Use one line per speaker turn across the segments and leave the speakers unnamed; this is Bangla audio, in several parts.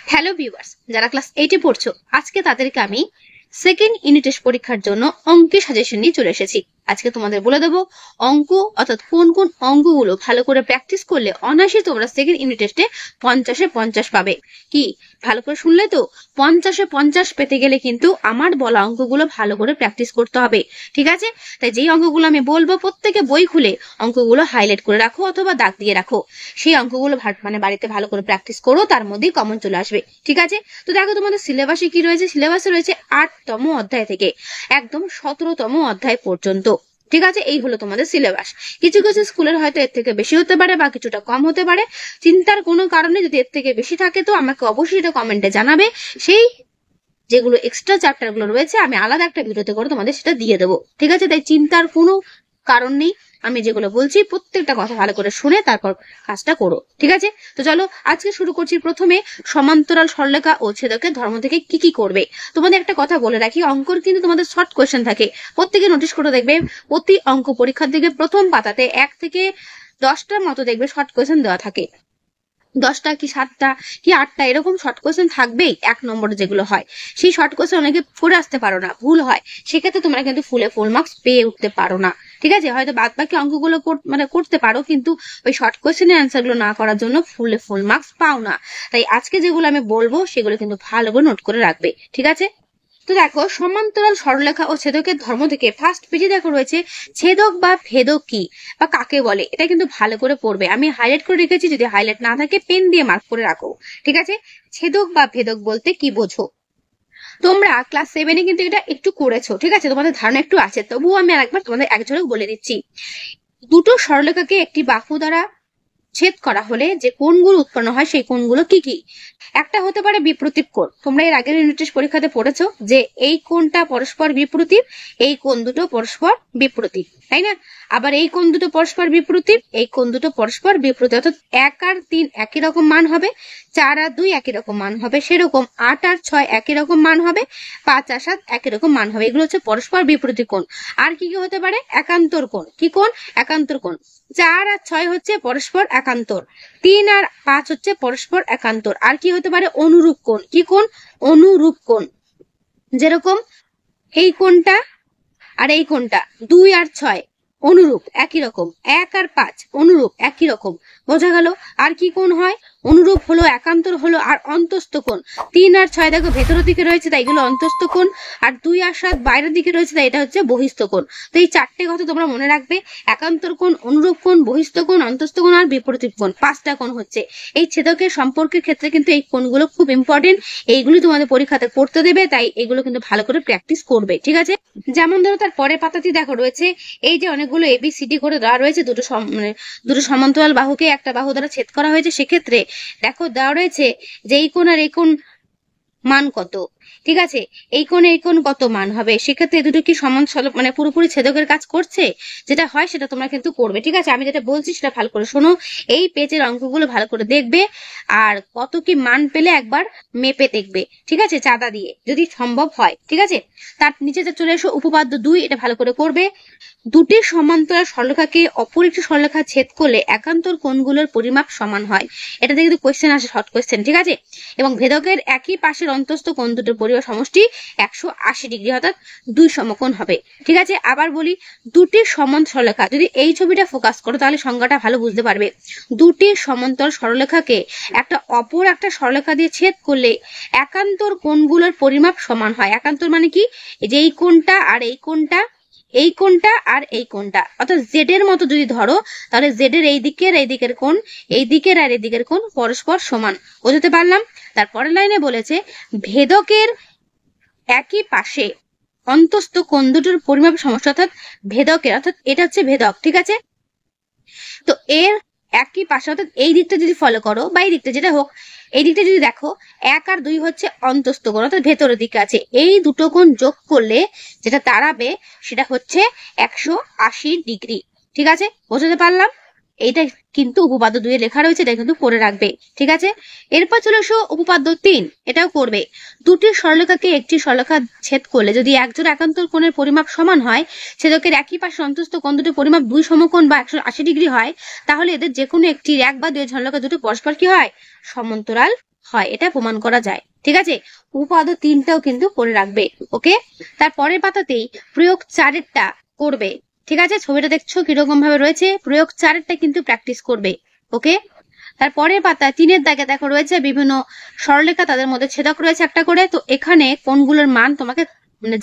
হ্যালো ভিউয়ার্স, যারা ক্লাস 8 পড়ছো আজকে তাদেরকে আমি সেকেন্ড ইউনিট টেস্ট পরীক্ষার জন্য অঙ্কের সাজেশন নিয়ে চলে এসেছি। আজকে তোমাদের বলে দেবো অঙ্ক অর্থাৎ কোন কোন অঙ্কগুলো ভালো করে প্র্যাকটিস করলে অনায়াসে তোমরা সেকেন্ড ইউনিট টেস্টে 50-এ 50 পাবে। কি ভালো করে শুনলে তো? 50-এ 50 পেতে গেলে কিন্তু আমার বলা অঙ্কগুলো ভালো করে প্র্যাকটিস করতে হবে, ঠিক আছে? তাই যেই অঙ্কগুলো আমি বলবো প্রত্যেকে বই খুলে অঙ্কগুলো হাইলাইট করে রাখো অথবা দাগ দিয়ে রাখো। সেই অঙ্কগুলো বাড়িতে ভালো করে প্র্যাকটিস করো, তার মধ্যেই কমন চলে আসবে, ঠিক আছে? তো দেখো তোমাদের সিলেবাসে কি রয়েছে। সিলেবাসে রয়েছে 8তম অধ্যায় থেকে একদম 17তম অধ্যায় পর্যন্ত, ঠিক আছে? এই হলো তোমাদের সিলেবাস। কিছু কিছু স্কুলের হয়তো এর থেকে বেশি হতে পারে বা কিছুটা কম হতে পারে, চিন্তার কোনো কারণে যদি এর থেকে বেশি থাকে তো আমাকে অবশ্যই এটা কমেন্টে জানাবে। সেই যেগুলো এক্সট্রা চ্যাপ্টার গুলো রয়েছে আমি আলাদা একটা ভিডিওতে করে তোমাদের সেটা দিয়ে দেবো, ঠিক আছে? তাই চিন্তার কোনো কারণ নেই। আমি যেগুলো বলছি প্রত্যেকটা কথা ভালো করে শুনে তারপর কাজটা করো, ঠিক আছে? তো চলো আজকে শুরু করছি। প্রথমে সমান্তরাল সরলরেখা ও ছেদকের ধর্ম থেকে কি কি করবে। তোমাদের একটা কথা বলে রাখি, অঙ্কর কিন্তু তোমাদের শর্ট কোয়েশ্চেন থাকে, প্রত্যেকে নোটিশ করে দেখবে। প্রতি অঙ্ক পরীক্ষার দিকে প্রথম পাতাতে 1 থেকে 10টার মতো দেখবে শর্ট কোয়েশ্চেন দেওয়া থাকে। 10টা কি 7টা কি 8টা এরকম শর্ট কোয়েশ্চেন থাকবেই। 1 নম্বরে যেগুলো হয় সেই শর্ট কোয়েশ্চেন অনেকে করে আসতে পারো না, ভুল হয়, সেক্ষেত্রে তোমরা কিন্তু ফুল মার্কস পেয়ে উঠতে পারো না, ঠিক আছে? হয়তো বাদ বাকি অঙ্কগুলো করতে পারো, কিন্তু ওই শর্ট কোয়েশ্চেনের অ্যান্সার গুলো না করার জন্য ফুল মার্কস পাও না। তাই আজকে যেগুলো আমি বলবো সেগুলো কিন্তু ভালো করে নোট করে রাখবে, ঠিক আছে? তো দেখো সমান্তরাল সরলরেখা ও ছেদকের ধর্ম থেকে ফার্স্ট পেজে দেখো রয়েছে ছেদক বা ভেদক কি বা কাকে বলে। এটা কিন্তু ভালো করে পড়বে, আমি হাইলাইট করে রেখেছি, যদি হাইলাইট না থাকে পেন দিয়ে মার্ক করে রাখো, ঠিক আছে? ছেদক বা ভেদক বলতে কি বোঝো? তোমরা ক্লাস 7-এ কিন্তু এটা একটু করেছো, ঠিক আছে? তোমাদের ধারণা একটু আছে, তবুও আমি আরেকবার তোমাদের এক ঝলক বলে দিচ্ছি। দুটো সরলরেখাকে একটি বাহু দ্বারা ছেদ করা হলে যে কোণগুলো উৎপন্ন হয় সেই কোণগুলো কি কি? একটা হতে পারে বিপ্রতীপ কোণ। তোমরা এর আগের ইউনিট টেস্ট পরীক্ষাতে পড়েছো যে এই কোণটা পরস্পর বিপরীত, এই কোণ দুটো পরস্পর বিপরীত, তাই না? আবার এই কোণ দুটো পরস্পর বিপরীত, এই কোণ দুটো পরস্পর বিপরীত, অর্থাৎ 1 আর 3 একই রকম মান হবে, 4 আর 2 একই রকম মান হবে, সেরকম 8 আর 6 একই রকম মান হবে, 5 আর 7 একই রকম মান হবে। এগুলো হচ্ছে পরস্পর বিপরীত কোণ। আর কি কি হতে পারে? একান্তর কোণ। কি কোণ? একান্তর কোণ। 4 আর 6 হচ্ছে পরস্পর একান্তর, 3 আর 5 হচ্ছে পরস্পর একান্তর। আর কি হতে পারে? অনুরূপ কোণ। কি কোণ? অনুরূপ কোণ। যেরকম এই কোণটা আর এই কোণটা 2 আর 6 অনুরূপ, একই রকম। 1 আর 5 অনুরূপ, একই রকম। বোঝা গেল? আর কি কোণ হয়? অনুরূপ হলো, একান্তর হলো, আর অন্তস্থ কোণ। 3 আর 6 দেখো ভেতরের দিকে রয়েছে তাই এগুলো অন্তস্থ কোণ, আর 2 আর 7 বাইরের দিকে রয়েছে তাই এটা হচ্ছে বহিস্থ কোণ। তো এই 4টে কথা তোমরা মনে রাখবে, একান্তর কোণ, অনুরূপ কোণ, বহিস্থ কোণ, অন্তস্থ কোণ আর বিপরীত কোণ। 5টা কোণ হচ্ছে। এই ছেদকের সম্পর্কের ক্ষেত্রে কিন্তু এই কোণগুলো খুব ইম্পর্টেন্ট, এইগুলি তোমাদের পরীক্ষাতে করতে দেবে, তাই এগুলো কিন্তু ভালো করে প্র্যাকটিস করবে, ঠিক আছে? যেমন ধরো তার পরের পাতাটি দেখো রয়েছে এই যে অনেকগুলো ABCD করে দেওয়া রয়েছে, দুটো সমান্তরাল বাহুকে একটা বাহু দ্বারা ছেদ করা হয়েছে। সেক্ষেত্রে দেখো দেওয়া রয়েছে যে এই কোণ আর এই কোণ মান কত, ঠিক আছে? এই কোণ কত মান হবে। সেক্ষেত্রে দুটো কি সমান পুরোপুরি ছেদকের কাজ করছে? যেটা হয় সেটা তোমরা কিন্তু করবে, ঠিক আছে? আমি যেটা বলছি সেটা ভালো করে শোনো, এই পেজের অঙ্কগুলো ভালো করে দেখবে, আর কত কি মান পেলে একবার মেপে দেখবে, ঠিক আছে? চাঁদা দিয়ে যদি সম্ভব হয়, ঠিক আছে? তার নিচে চলে এসো উপপাদ্য 2, এটা ভালো করে করবে। দুটি সমান্তরাল সরলরেখাকে অপর একটি সরলরেখা ছেদ করলে একান্তর কোণগুলোর পরিমাপ সমান হয়। এটাতে কিন্তু কোয়েশ্চেন আসে, শর্ট কোয়েশ্চেন, ঠিক আছে? এবং ভেদকের একই পাশের অন্তস্থ কোণ দুটোর পরিমাপ সমষ্টি 180 ডিগ্রি, অর্থাৎ 2 সমকোণ হবে, ঠিক আছে? আবার বলি, দুটি সমান্তরাল সরলরেখা, যদি এই ছবিটা ফোকাস করো তাহলে সংজ্ঞাটা ভালো বুঝতে পারবে। দুটি সমান্তরাল সরলরেখাকে অপর একটা সরলরেখা দিয়ে ছেদ করলে একান্তর কোণগুলোর পরিমাপ সমান হয়। একান্তর মানে কি? যে এই কোণটা আর এই কোণটা, এই কোণটা আর এই কোণটা, অর্থাৎ জেড এর মতো যদি ধরো তাহলে জেড এর এই দিকের কোণ, এই দিকের আর এই দিকের কোণ পরস্পর সমান। বুঝতে পারলাম? তারপরের লাইনে বলেছে ভেদকের একই পাশে অন্তস্থ কোণ দুটোর পরিমাপ সমষ্টি, অর্থাৎ ভেদকের, অর্থাৎ এটা হচ্ছে ভেদক, ঠিক আছে? তো এর একই পাশে, অর্থাৎ এই দিকটা যদি ফলো করো বা এই দিকটা যেটা হোক, এই দিকটা যদি দেখো 1 আর 2 হচ্ছে অন্তস্থ কোণ, অর্থাৎ ভেতরের দিকে আছে। এই দুটো কোণ যোগ করলে যেটা দাঁড়াবে সেটা হচ্ছে 180 ডিগ্রি, ঠিক আছে? বুঝতে পারলাম? এইটা কিন্তু উপপাদ্য 2 এ লেখা রয়েছে, এটা কিন্তু পড়ে রাখবে, ঠিক আছে? এরপর চলে এসো উপপাদ্য 3, এটাও করবে। দুটি সরলরেখাকে একটি সরলরেখা ছেদ করলে যদি একজোড়া একান্তর কোণের পরিমাপ সমান হয়, ছেদকের একই পাশে অন্তস্থ কোণ দুটির পরিমাপ 2 সমকোণ বা 180 ডিগ্রি হয়, তাহলে এদের যে কোনো একটির 1 বা 2 সরলরেখা দুটো পরস্পর কি হয়? সমান্তরাল হয়, এটা প্রমাণ করা যায়। ঠিক আছে, উপপাদ্য 3টাও কিন্তু করে রাখবে। ওকে, তারপরের পাতাতেই প্রয়োগ 4এরটা করবে। ঠিক আছে, ছবিটা দেখছো কিরকম ভাবে রয়েছে, প্রয়োগ 4এরটা কিন্তু প্র্যাকটিস করবে। ওকে, তারপরের পাতা 3এর দাগে দেখো রয়েছে বিভিন্ন সরলরেখা, তাদের মধ্যে ছেদক রয়েছে একটা করে। তো এখানে কোনগুলোর মান তোমাকে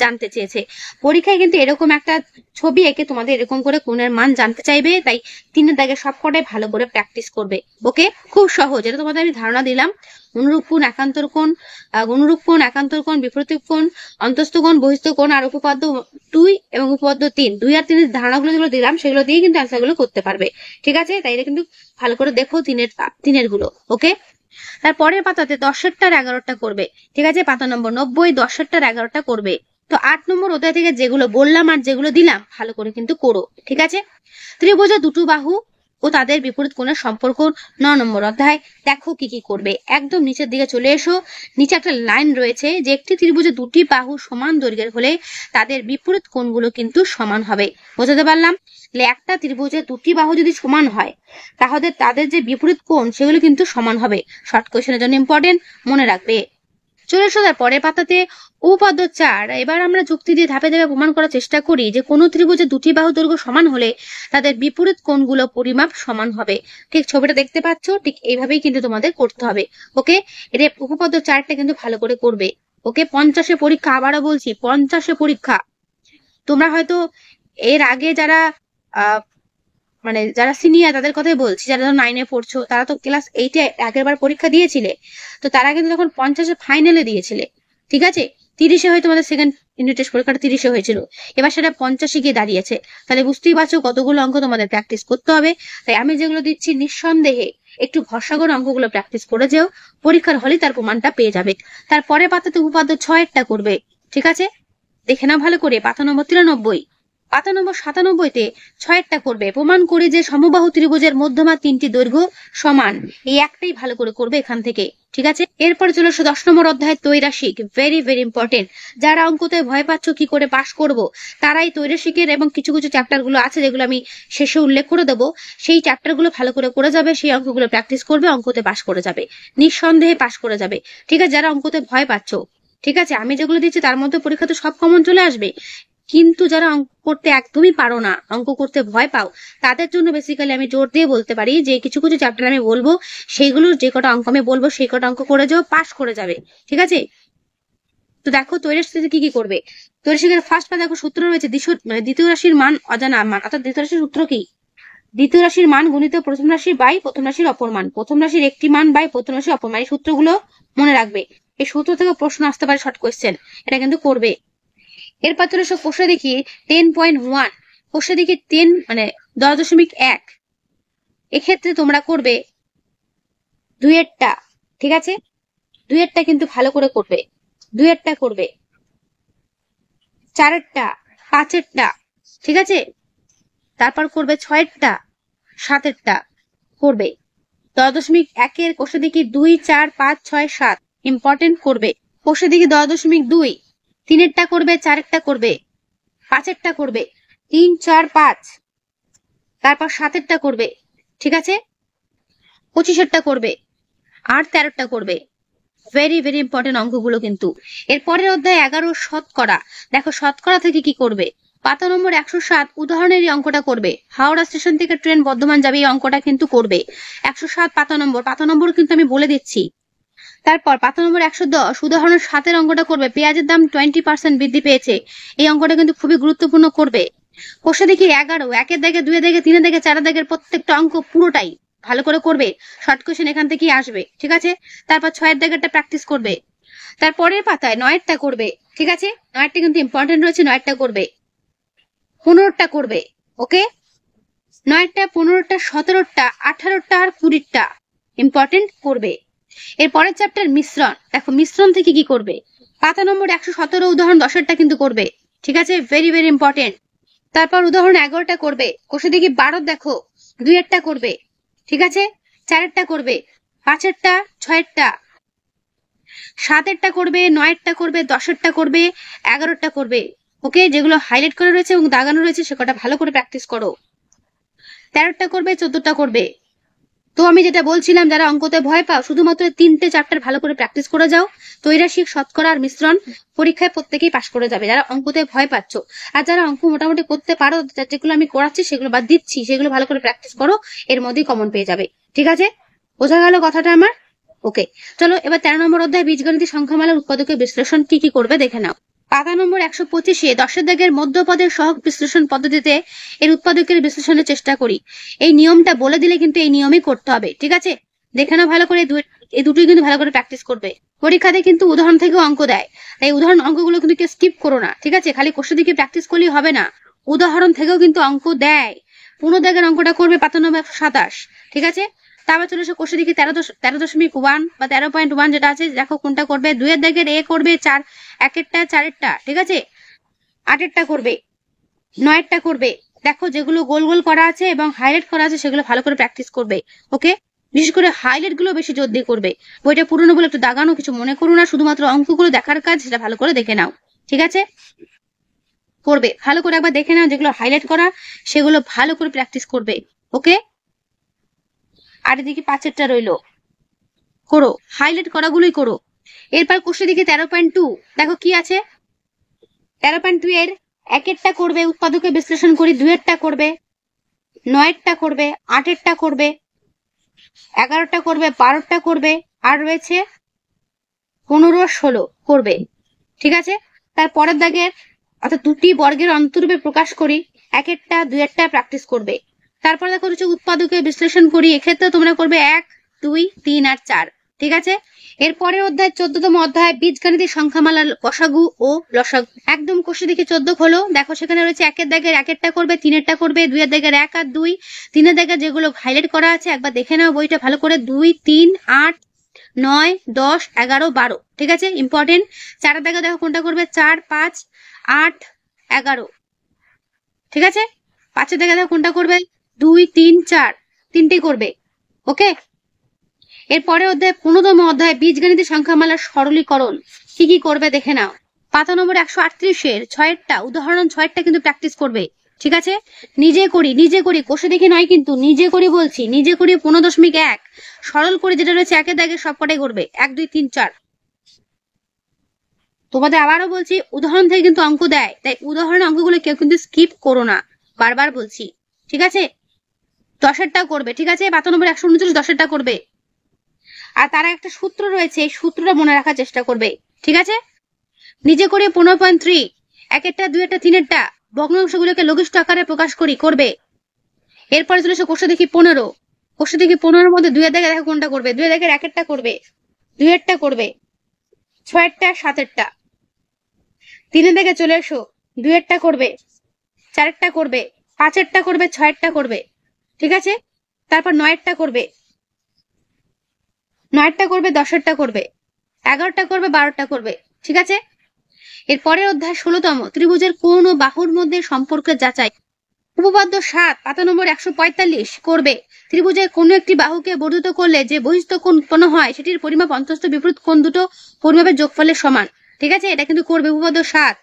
জানতে চেয়েছে। পরীক্ষায় কিন্তু এরকম একটা ছবি এঁকে তোমাদের এরকম করে কোণের মান জানতে চাইবে, তাই 3এর দাগে সবকটাই ভালো করে প্র্যাকটিস করবে। ওকে, খুব সহজ, এটা তোমাদের আমি ধারণা দিলাম। অনুরূপ কোণ, একান্তর কোণ, অনুরূপ কোণ, একান্তর কোণ, বিপরীত কোণ, অন্তস্থ কোণ, বহিস্থ কোণ, আর উপপাদ্য 2 এবং উপপাদ্য 3, 2 আর 3 এর ধারণাগুলো যেগুলো দিলাম সেগুলো দিয়ে কিন্তু অ্যান্সার গুলো করতে পারবে। ঠিক আছে, তাই এটা কিন্তু ভালো করে দেখো 3এর গুলো। ওকে, তারপরের পাতাতে 10এরটার 11টা করবে। ঠিক আছে, পাতা নম্বর 90, 10এরটার 11টা করবে। তো 8 নম্বর অধ্যায় থেকে যেগুলো বললাম আর যেগুলো দিলাম ভালো করে কিন্তু করো। ঠিক আছে, ত্রিভুজের দুটো বাহু ও তাদের বিপরীত কোণের সম্পর্ক 9 নম্বর অধ্যায়। দেখো কি কি করবে, একদম নিচের দিকে চলে এসো। নিচে একটা লাইন রয়েছে যে একটি ত্রিভুজের দুটি বাহু সমান দৈর্ঘ্যের হলে তাদের বিপরীত কোণগুলো কিন্তু সমান হবে। বোঝাতে পারলাম? একটা ত্রিভুজের দুটি বাহু যদি সমান হয় তাহলে তাদের যে বিপরীত কোণ সেগুলো কিন্তু সমান হবে। শর্ট কোয়েশ্চেনের জন্য ইম্পর্টেন্ট, মনে রাখবে। চলে এসো তার পরের পাতাতে উপপাদ্য 4। এবার আমরা যুক্তি দিয়ে ধাপে ধাপে প্রমাণ করার চেষ্টা করি যে কোন ত্রিভুজের দুটি বাহু দৈর্ঘ্য সমান হলে তাদের বিপরীত কোণগুলো পরিমাপ সমান হবে। ঠিক ছবিটা দেখতে পাচ্ছ, ঠিক এইভাবেই কিন্তু তোমাদের করতে হবে। ওকে, এটা উপপাদ্য 4টা কিন্তু ভালো করে করবে। ওকে, 50-এ পরীক্ষা, আবারও বলছি 50-এ পরীক্ষা। তোমরা হয়তো এর আগে যারা মানে যারা সিনিয়র তাদের কথাই বলছি, যারা ধরো 9-এ পড়ছো তারা তো ক্লাস 8-এ আগের বার পরীক্ষা দিয়েছিলে। তো তারা কিন্তু তখন 50-এ ফাইনালে দিয়েছিলে। ঠিক আছে, 30-এ হয়তো তোমাদের সেকেন্ড ইউনিট টেস্ট পরীক্ষাটা 30-এ হয়েছিল, এবার সেটা 50-এ গিয়ে দাঁড়িয়েছে। তাহলে বুঝতেই পারছো কতগুলো অঙ্ক তোমাদের প্র্যাকটিস করতে হবে। তাই আমি যেগুলো দিচ্ছি নিঃসন্দেহে একটু ভরসা করে অঙ্কগুলো প্র্যাকটিস করে যেও, পরীক্ষার হলে তার প্রমাণটা পেয়ে যাবে। তারপরে পাতাতে উপপাদ্য 6-এরটা করবে। ঠিক আছে, দেখে নাও ভালো করে, পাতা নম্বর 93। পাতা নম্বর 97-তে 6-এরটা করবে। প্রমাণ করে যে সমবাহু ত্রিভুজের মধ্যমা 3টি দৈর্ঘ্য সমান, এই একটাই ভালো করে করবে এখান থেকে। ঠিক আছে, এরপরে চলে আসো 10 নম্বর অধ্যায় ত্রৈরাশিক। Very very important. যারা অঙ্কতে ভয় পাচ্ছ কি করে পাস করব, তারাই ত্রৈরাশিকের এবং কিছু কিছু চ্যাপ্টার গুলো আছে যেগুলো আমি শেষে উল্লেখ করে দেবো, সেই চ্যাপ্টার গুলো ভালো করে যাবে, সেই অঙ্কগুলো প্র্যাকটিস করবে, অঙ্কতে পাস করে যাবে, নিঃসন্দেহে পাস করে যাবে। ঠিক আছে, যারা অঙ্কতে ভয় পাচ্ছ, ঠিক আছে, আমি যেগুলো দিচ্ছি তার মধ্যে পরীক্ষাতে সব কমন চলে আসবে, কিন্তু যারা অঙ্ক করতে একদমই পারো না, অঙ্ক করতে ভয় পাও, তাদের জন্য বেসিক্যালি আমি জোর দিয়ে বলতে পারি যে কিছু কিছু চ্যাপ্টার আমি বলবো, সেইগুলোর যে কটা অঙ্ক আমি বলবো সেই কটা অঙ্ক করে যাও, পাস করে যাবে। ঠিক আছে, তো দেখো ত্রৈরাশিতে কি কি করবে। ত্রৈরাশিকের ফার্স্ট পা দেখো সূত্র রয়েছে দ্বিতীয় রাশির মান অজানা মান, অর্থাৎ দ্বিতীয় রাশির সূত্র কি? দ্বিতীয় রাশির মান গুণিত প্রথম রাশি বাই প্রথম রাশির অপর মান, প্রথম রাশির একটি মান বাই প্রথম রাশির অপর মান। এই সূত্রগুলো মনে রাখবে, এই সূত্র থেকে প্রশ্ন আসতে পারে শর্ট কোয়েশ্চেন, এটা কিন্তু করবে। এরপর চলে এসো কোষে দেখি 10.1। কোষে দেখি 10 মানে 10.1। এক্ষেত্রে তোমরা করবে 2-এরটা। ঠিক আছে, 2-এরটা কিন্তু ভালো করে করবে, 2-এরটা করবে, 4-এরটা, 5-এরটা। ঠিক আছে, তারপর করবে 6-এরটা, 7-এরটা করবে। 10.1-এর কোষে দেখি 2, 4, 5, 6, 7 ইম্পর্টেন্ট করবে। কোষে দেখি 10.2 3-এরটা করবে, 4-এরটা করবে, 5-এরটা করবে, 3, 4, 5, তারপর 7-এরটা করবে। ঠিক আছে, 25-এরটা করবে, আর 13-টা করবে। ভেরি ভেরি ইম্পর্টেন্ট অঙ্কগুলো কিন্তু। এরপরের অধ্যায় 11 শতকরা। দেখো শতকরা থেকে কি করবে, পাতা নম্বর 107 উদাহরণের এই অঙ্কটা করবে। হাওড়া স্টেশন থেকে ট্রেন বর্ধমান যাবে, এই অঙ্কটা কিন্তু করবে। 107 পাতা নম্বর কিন্তু আমি বলে দিচ্ছি। তারপর পাতা নম্বর 110 উদাহরণের 7-এর অঙ্কটা করবে। পেঁয়াজের দাম 20% বৃদ্ধি পেয়েছে, এই অঙ্কটা কিন্তু খুবই গুরুত্বপূর্ণ করবে। কোষে দেখি 11, 1-এর দাগে, 2-এর দাগে, 3-এর দাগে, 4-এর দাগের প্রত্যেকটা অঙ্ক পুরোটাই ভালো করে করবে, শর্ট কোয়েশ্চেন এখান থেকেই আসবে। ঠিক আছে, তারপর 6-এর দাগেরটা প্র্যাকটিস করবে। তারপরের পাতায় 9-এরটা করবে। ঠিক আছে, 9-টা কিন্তু ইম্পর্টেন্ট রয়েছে, 9-টা করবে, 15টা করবে। ওকে, 9-টা, 15টা, 17টা, 18টা আর 20টা ইম্পর্টেন্ট করবে। এর পরের চ্যাপ্টার মিশ্রণ। দেখো মিশ্রণ থেকে কি করবে, পাতা নম্বর 117 উদাহরণ 10-এরটা কিন্তু করবে। ঠিক আছে, ভেরি ভেরি ইম্পর্টেন্ট। তারপর উদাহরণ 11টা করবে। কোষে দেখি 12 দেখো, 2-এরটা করবে। ঠিক আছে, 4-এরটা করবে, 5-এরটা, 6-এরটা, 7-এরটা করবে, 9-এরটা করবে, 10-এরটা করবে, 11-টা করবে। ওকে, যেগুলো হাইলাইট করে রয়েছে এবং দাগানো রয়েছে সে কটা ভালো করে প্র্যাকটিস করো। 13-টা করবে, 14টা করবে, তো আমি যেটা বলছিলাম, যারা অঙ্কতে ভয় পাও শুধুমাত্র 3টে চ্যাপ্টার ভালো করে প্র্যাকটিস করে যাও, তৈরাসিক শতকরা আর মিশ্রণ পরীক্ষায় প্রত্যেকেই পাশ করে যাবে যারা অঙ্কতে ভয় পাচ্ছ। আর যারা অঙ্ক মোটামুটি করতে পারো, যেগুলো আমি করাচ্ছি সেগুলো বা দিচ্ছি সেগুলো ভালো করে প্র্যাকটিস করো, এর মধ্যেই কমন পেয়ে যাবে। ঠিক আছে, বোঝা গেল কথাটা আমার? ওকে, চলো এবার 13 নম্বর অধ্যায় বীজগণিত সংখ্যামালার উৎপাদকের বিশ্লেষণ কি কি করবে দেখে নাও। পাতা নম্বর 125-এ 10-এর দাগের মধ্যপদের সহগ বিশ্লেষণ পদ্ধতিতে এর উৎপাদকের বিশ্লেষণের চেষ্টা করি। এই নিয়মটা বলে দিলে কিন্তু এই নিয়মই করতে হবে। ঠিক আছে, দেখে নাও ভালো করে, এই দুটোই কিন্তু ভালো করে প্র্যাকটিস করবে। পরীক্ষাতে কিন্তু উদাহরণ থেকেও অঙ্ক দেয়, তাই উদাহরণ অঙ্কগুলো কিন্তু কেউ স্কিপ করো না। ঠিক আছে, খালি কোশ্চেন দিকে প্র্যাকটিস করলেই হবে না, উদাহরণ থেকেও কিন্তু অঙ্ক দেয়। 15 দাগের অঙ্কটা করবে পাতা নম্বর 127। ঠিক আছে, তারপর চলে এসে কোশ্চেন দিকে 13.1 বা 13.1 যেটা আছে, দেখো কোনটা করবে। 2-এর দাগের এ করবে 4, 1-এরটা 4-এরটা। ঠিক আছে, 8-এরটা করবে, 9-এরটা করবে। দেখো যেগুলো গোল গোল করা আছে এবং হাইলাইট করা আছে সেগুলো ভালো করে প্র্যাকটিস করবে। ওকে, বিশেষ করে হাইলাইট গুলো বেশি জোর দিয়ে করবে। বইটা পুরনো বলে একটু দাগানো কিছু মনে করো না, শুধুমাত্র অঙ্কগুলো দেখার কাজ, সেটা ভালো করে দেখে নাও। ঠিক আছে, করবে ভালো করে, একবার দেখে নাও, যেগুলো হাইলাইট করা সেগুলো ভালো করে প্র্যাকটিস করবে। ওকে, আর এদিকে 5-এরটা রইলো, করো, হাইলাইট করাগুলোই করো। এরপর কোশ্চেন দিকে 13.2 দেখো কি আছে। 13.2 এর 1-এরটা করবে উৎপাদকের বিশ্লেষণ করি, 2-এরটা করবে, 9-এরটা করবে, 8-এরটা করবে, 11টা করবে, 12টা করবে, আর রয়েছে 15-16 করবে। ঠিক আছে, তার পরের দাগের অর্থাৎ দুটি বর্গের অন্তরূপে প্রকাশ করি, 1-এরটা 2-এরটা প্র্যাকটিস করবে। তারপর দেখো হচ্ছে উৎপাদকের বিশ্লেষণ করি, এক্ষেত্রে তোমরা করবে 1, 2, 3 আর 4। ঠিক আছে, এরপরের অধ্যায় 14তম অধ্যায় বীজগণিতের সংখ্যামালা লসাগু ও লসাগু। একদম কোশ্চেন দিকে 14 হলো, দেখো সেখানে রয়েছে 1-এর দাগের 1-এরটা করবে, 3-এরটা করবে, 2-এর দাগের 1 আর 2, 3-এর দাগের যেগুলো হাইলাইট করা আছে একবার দেখে নাও বইটা ভালো করে। 2, 3, 8, 9, 10, 11, 12। ঠিক আছে, ইম্পর্টেন্ট। 4-এর দাগে দেখো কোনটা করবে, 4, 5, 8, 11। ঠিক আছে, 5-এর দাগে দেখো কোনটা করবে, 2, 3, 4, তিনটে করবে। ওকে, এরপরে অধ্যায় 15তম অধ্যায় বীজগণিতের সংখ্যামালার সরলীকরণ কি কি করবে দেখে নাও। পাতা নম্বর 138-এর 6-এরটা উদাহরণ 6-এরটা কিন্তু প্র্যাকটিস করবে। ঠিক আছে, নিজে করি কোষে দেখে নয়, কিন্তু নিজে করি বলছি, নিজে করি 15.1 সরল করে যেটা রয়েছে 1-এর দাগে সবকটাই করবে, 1, 2, 3, 4। তোমাদের আবারও বলছি উদাহরণ থেকে কিন্তু অঙ্ক দেয়, তাই উদাহরণের অঙ্কগুলো কেউ কিন্তু স্কিপ করো না, বারবার বলছি। ঠিক আছে, 10-এরটা করবে। ঠিক আছে, পাতা নম্বর 139 10-এরটা করবে। আর তারা একটা সূত্র রয়েছে, এই সূত্রটা মনে রাখার চেষ্টা করবে। ঠিক আছে, নিজে করে 15.3 1-এরটা 2-এরটা 3-এরটা ভগ্নাংশগুলোকে লঘিষ্ঠ আকারে প্রকাশ করি করবে। এরপরে চলে এসে কোষে দেখি 15, কোষে দেখি 15-এর মধ্যে 2-এর দাগে দেখো কোনটা করবে, 2-এর দাগের 1-এরটা করবে, 2-এরটা করবে, 6-এরটা 7-এরটা। 3-এর দাগে চলে এসো, 2-এরটা করবে, 4-এরটা করবে, 5-এরটা করবে, 6-এরটা করবে। ঠিক আছে, তারপর 9-এরটা করবে, 9-এরটা করবে, 10-এরটা করবে, 11টা করবে, 12টা করবে। ঠিক আছে, এর পরের অধ্যায় 16তম ত্রিভুজের কোণ ও বাহুর মধ্যে সম্পর্কের যাচাই। উপপাদ্য 7 পাতা নম্বর 145 করবে। ত্রিভুজের কোনো একটি বাহুকে বর্ধিত করলে যে বহিস্থ কোণ উৎপন্ন হয় সেটির পরিমাপ অন্তস্থ বিপরীত কোণ দুটো পরিমাপের যোগফলের সমান। ঠিক আছে, এটা কিন্তু করবে উপপাদ্য 7।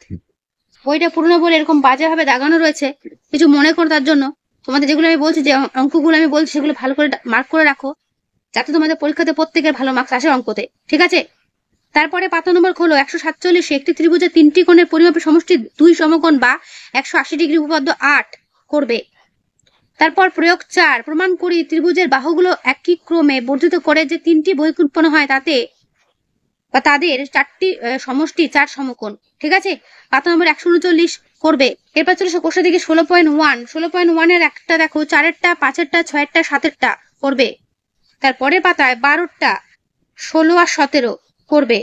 বইটা পুরনো বলে এরকম বাজেভাবে দাগানো রয়েছে, কিছু মনে করো তার জন্য। তোমাদের যেগুলো আমি বলছি, যে অঙ্কগুলো আমি বলছি সেগুলো ভালো করে মার্ক করে রাখো, যাতে তোমাদের পরীক্ষাতে প্রত্যেকের ভালো মার্কস আসে অঙ্কতে। ঠিক আছে, তারপরে পাতা নম্বর হলো 147 একটি ত্রিভুজের 3টি কোণের পরিমাপের সমষ্টি 2 সমকোণ বা 180 ডিগ্রি উপপাদ্য 8 করবে। তারপর প্রয়োগ 4 প্রমাণ করি ত্রিভুজের বাহুগুলো একই ক্রমে বর্ধিত করে যে 3টি বহিঃকোণ উৎপন্ন হয় তাতে বা তাদের 4টি সমষ্টি 4 সমকোণ। ঠিক আছে, পাতা নম্বর 139 করবে। এরপর চলে কোষের দিকে 16.1 এর একটা দেখো, 4-এরটা 5-এরটা 6-এরটা 7-এরটা করবে। তারপরে পাতায় 12টা 16 আর 17 করবে,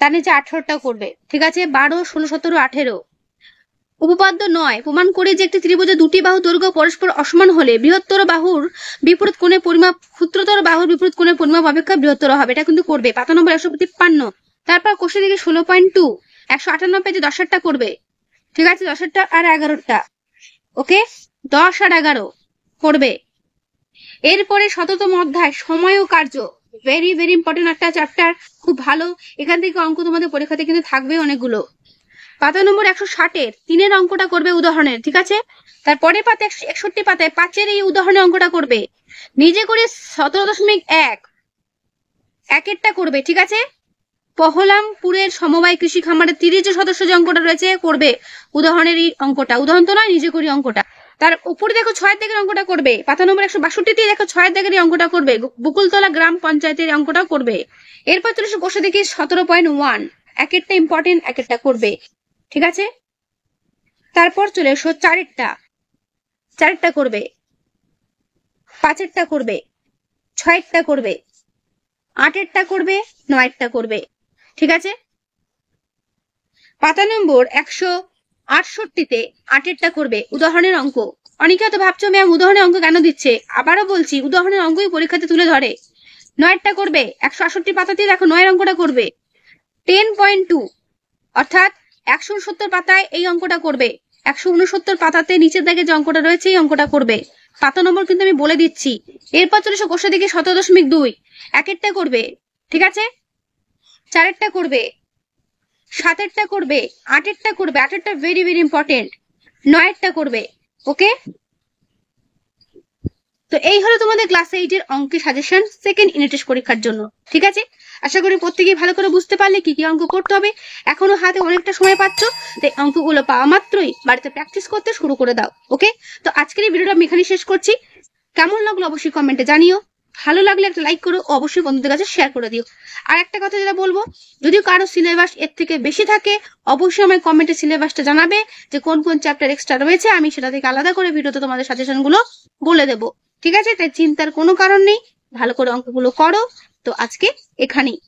তার নিচে 18টা করবে। ঠিক আছে, 12, 16, 17, 18। উপপাদ্য 9 প্রমাণ করে যে একটি ত্রিভুজে দুটি বাহু দৈর্ঘ্য পরস্পর অসমান হলে বৃহত্তর বাহুর বিপরীত কোণের পরিমাপ ক্ষুদ্রতর বাহুর বিপরীত কোণের পরিমাপ অপেক্ষা বৃহত্তর হবে। এটা কিন্তু করবে পাতা নম্বর 153। তারপর কোষের দিকে 16.2 158 পেজে 10-এরটা করবে। ঠিক আছে, 10-এরটা আর 11টা। ওকে, 10 আর 11 করবে। এরপরে 17তম অধ্যায় সময় ও কার্য, ভেরি ভেরি ইম্পর্টেন্ট একটা চ্যাপ্টার, খুব ভালো। এখান থেকে অঙ্ক তোমাদের পরীক্ষাতে কিন্তু থাকবে অনেকগুলো। পাতা নম্বর 160-এর 3-এর অঙ্কটা করবে উদাহরণের। ঠিক আছে, তারপরে পাতা 61 পাতায় 5-এর এই উদাহরণের অঙ্কটা করবে। নিজে করে 17.1 একেরটা করবে, ঠিক আছে। পহলামপুরের সমবায় কৃষি খামারের 30 জন সদস্য যে অঙ্কটা রয়েছে করবে উদাহরণের এই অঙ্কটা, উদাহরণ তো নয়, নিজে করি অঙ্কটা। তার উপরে দেখো 6 দাগের অঙ্কটা করবে, পাতা নম্বর 162 দিয়ে দেখো 6 দাগের অঙ্কটা করবে, বকুলতলা গ্রাম পঞ্চায়েতের অঙ্কটা করবে। এরপর চলে এসে বসে দেখি 17.1 একেরটা ইম্পর্টেন্ট, একেরটা করবে, ঠিক আছে। তারপর চলে এসো চারেরটা করবে, 5এরটা করবে, 6এরটা করবে, 8এরটা করবে, 9এরটা করবে, ঠিক আছে। পাতা নম্বর 168-তে 8এরটা করবে উদাহরণের অঙ্ক। অনেকে হয়তো ভাবছো ম্যাম উদাহরণের অঙ্ক কেন দিচ্ছে, আবারও বলছি উদাহরণের অঙ্কই পরীক্ষাতে তুলে ধরে। 9এরটা করবে, 168 পাতাতে দেখো 9এর অঙ্কটা করবে। 10.2 অর্থাৎ 169 পাতায় এই অঙ্কটা করবে, 169 পাতাতে নিচের দিকে যে অঙ্কটা রয়েছে এই অঙ্কটা করবে। পাতা নম্বর কিন্তু আমি বলে দিচ্ছি। এরপর চলে এসো কোষে দিকে 17.2 একেরটা করবে, ঠিক আছে। 4এরটা করবে, 7এরটা করবে, 8এরটা করবে, 8এরটা ভেরি ভেরি ইম্পর্টেন্ট, 9এরটা করবে, ওকে। তো এই হলো তোমাদের ক্লাস 8 এর অঙ্কের সাজেশন সেকেন্ড ইউনিট টেস্ট পরীক্ষার জন্য, ঠিক আছে। আশা করি প্রত্যেকেই ভালো করে বুঝতে পারলে কি কি অঙ্ক করতে হবে। এখনো হাতে অনেকটা সময় পাচ্ছ, তাই অঙ্কগুলো পাওয়া মাত্রই বাড়িতে প্র্যাকটিস করতে শুরু করে দাও, ওকে। তো আজকের এই ভিডিওটা আমি এখানে শেষ করছি। কেমন লাগলো অবশ্যই কমেন্টে জানিও, ভালো লাগলে একটা লাইক করো, অবশ্যই বন্ধুদের কাছে শেয়ার করে দিও। আর একটা কথা যেটা বলবো, যদি কারো সিলেবাস এর থেকে বেশি থাকে অবশ্যই আমার কমেন্টে সিলেবাসটা জানাবে যে কোন কোন চ্যাপ্টার এক্সট্রা রয়েছে, আমি সেটা থেকে আলাদা করে ভিডিওতে তোমাদের সাজেশন গুলো বলে দেবো, ঠিক আছে। তাই চিন্তার কোনো কারণ নেই, ভালো করে অঙ্কগুলো করো। তো আজকে এখানেই।